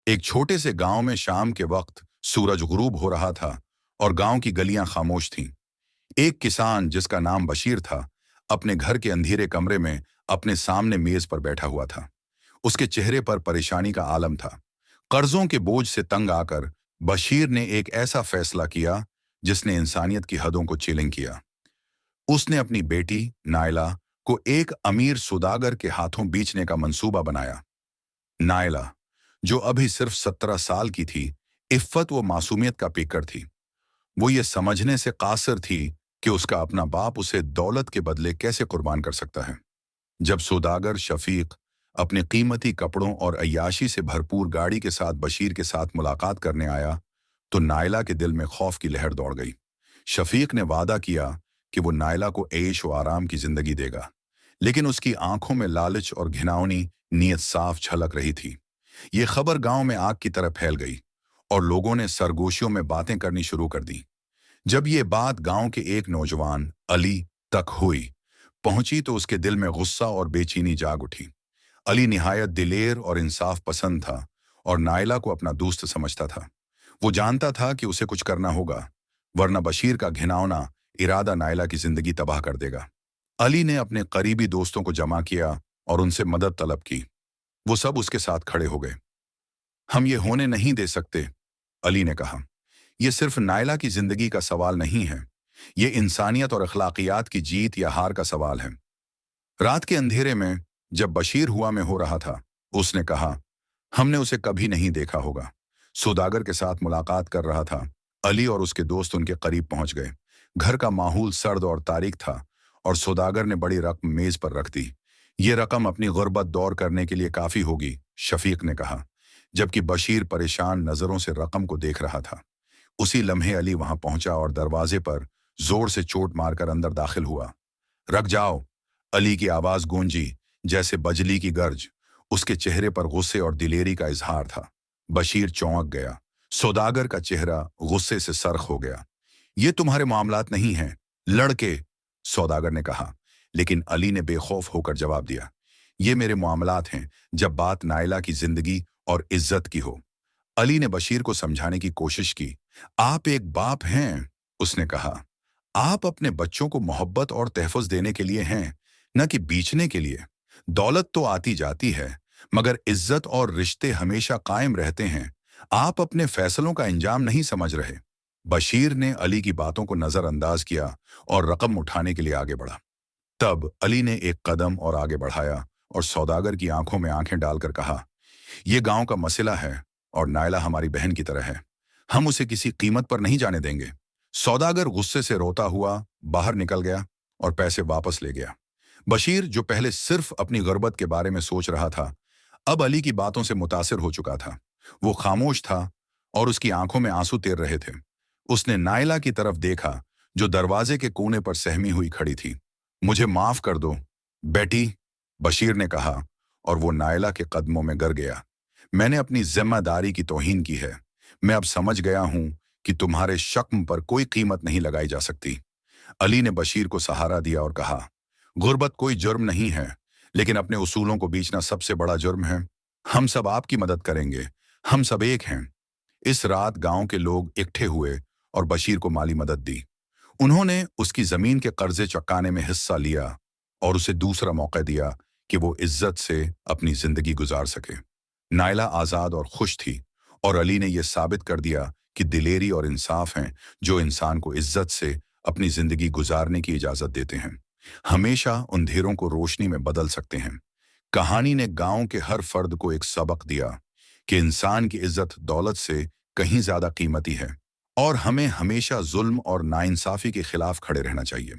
एक छोटे से गांव में शाम के वक्त सूरज गुरूब हो रहा था और गांव की गलियां खामोश थीं। एक किसान जिसका नाम बशीर था, अपने घर के अंधेरे कमरे में अपने सामने मेज पर बैठा हुआ था। उसके चेहरे पर परेशानी का आलम था। कर्जों के बोझ से तंग आकर बशीर ने एक ऐसा फैसला किया जिसने इंसानियत की हदों को चैलेंज किया। उसने अपनी बेटी नायला को एक अमीर सौदागर के हाथों बेचने का मंसूबा बनाया। नायला, जो अभी सिर्फ 17 साल की थी, इफ्फत व मासूमियत का पेकर थी। वो ये समझने से कासिर थी कि उसका अपना बाप उसे दौलत के बदले कैसे कुर्बान कर सकता है। जब सौदागर शफीक अपने कीमती कपड़ों और अय्याशी से भरपूर गाड़ी के साथ बशीर के साथ मुलाकात करने आया, तो नायला के दिल में खौफ की लहर दौड़ गई। शफीक ने वादा किया कि वो नायला को ऐश व आराम की जिंदगी देगा, लेकिन उसकी आंखों में लालच और घिनौनी नीयत साफ झलक रही थी। ये खबर गांव में आग की तरह फैल गई और लोगों ने सरगोशियों में बातें करनी शुरू कर दी। जब ये बात गांव के एक नौजवान अली तक हुई पहुंची तो उसके दिल में गुस्सा और बेचैनी जाग उठी। अली निहायत दिलेर और इंसाफ पसंद था और नायला को अपना दोस्त समझता था। वो जानता था कि उसे कुछ करना होगा, वरना बशीर का घिनौना इरादा नायला की जिंदगी तबाह कर देगा। अली ने अपने करीबी दोस्तों को जमा किया और उनसे मदद तलब की। वो सब उसके साथ खड़े हो गए। हम ये होने नहीं दे सकते, अली ने कहा। ये सिर्फ नायला की जिंदगी का सवाल नहीं है, ये इंसानियत और अखलाकियात की जीत या हार का सवाल है। रात के अंधेरे में जब बशीर हुआ में हो रहा था, उसने कहा, हमने उसे कभी नहीं देखा होगा। सौदागर के साथ मुलाकात कर रहा था। अली और उसके दोस्त उनके करीब पहुंच गए। घर का माहौल सर्द और तारीक था और सौदागर ने बड़ी रकम मेज पर रख दी। ये रकम अपनी गुर्बत दौर करने के लिए काफी होगी, शफीक ने कहा, जबकि बशीर परेशान नजरों से रकम को देख रहा था। उसी लम्हे अली वहां पहुंचा और दरवाजे पर जोर से चोट मारकर अंदर दाखिल हुआ। रख जाओ, अली की आवाज गूंजी जैसे बजली की गर्ज। उसके चेहरे पर गुस्से और दिलेरी का इजहार था। बशीर चौंक गया। सौदागर का चेहरा गुस्से से सरख हो गया। ये तुम्हारे मामलात नहीं हैं, लड़के, सौदागर ने कहा। लेकिन अली ने बेखौफ होकर जवाब दिया, ये मेरे मामलात हैं जब बात नायला की जिंदगी और इज्जत की हो। अली ने बशीर को समझाने की कोशिश की। आप एक बाप हैं, उसने कहा। आप अपने बच्चों को मोहब्बत और तहफ़्फ़ुज़ देने के लिए हैं, न कि बेचने के लिए। दौलत तो आती जाती है, मगर इज्जत और रिश्ते हमेशा कायम रहते हैं। आप अपने फैसलों का इंजाम नहीं समझ रहे। बशीर ने अली की बातों को नजरअंदाज किया और रकम उठाने के लिए आगे बढ़ा। तब अली ने एक कदम और आगे बढ़ाया और सौदागर की आंखों में आंखें डालकर कहा, यह गांव का मसला है और नायला हमारी बहन की तरह है। हम उसे किसी कीमत पर नहीं जाने देंगे। सौदागर गुस्से से रोता हुआ बाहर निकल गया और पैसे वापस ले गया। बशीर, जो पहले सिर्फ अपनी गुर्बत के बारे में सोच रहा था, अब अली की बातों से मुतासिर हो चुका था। वो खामोश था और उसकी आंखों में आंसू तैर रहे थे। उसने नायला की तरफ देखा, जो दरवाजे के कोने पर सहमी हुई खड़ी थी। मुझे माफ कर दो, बेटी, बशीर ने कहा, और वो नायला के कदमों में गिर गया। मैंने अपनी जिम्मेदारी की तौहीन की है। मैं अब समझ गया हूं कि तुम्हारे शक्म पर कोई कीमत नहीं लगाई जा सकती। अली ने बशीर को सहारा दिया और कहा, गुर्बत कोई जुर्म नहीं है, लेकिन अपने उसूलों को बेचना सबसे बड़ा जुर्म है। हम सब आपकी मदद करेंगे। हम सब एक हैं। इस रात गांव के लोग इकट्ठे हुए और बशीर को माली मदद दी। उन्होंने उसकी जमीन के कर्जे चुकाने में हिस्सा लिया और उसे दूसरा मौका दिया कि वो इज्जत से अपनी जिंदगी गुजार सके। नायला आजाद और खुश थी और अली ने यह साबित कर दिया कि दिलेरी और इंसाफ हैं जो इंसान को इज्जत से अपनी जिंदगी गुजारने की इजाजत देते हैं, हमेशा अंधेरों को रोशनी में बदल सकते हैं। कहानी ने गांव के हर फर्द को एक सबक दिया कि इंसान की इज्जत दौलत से कहीं ज्यादा कीमती है और हमें हमेशा जुल्म और नाइंसाफी के खिलाफ खड़े रहना चाहिए।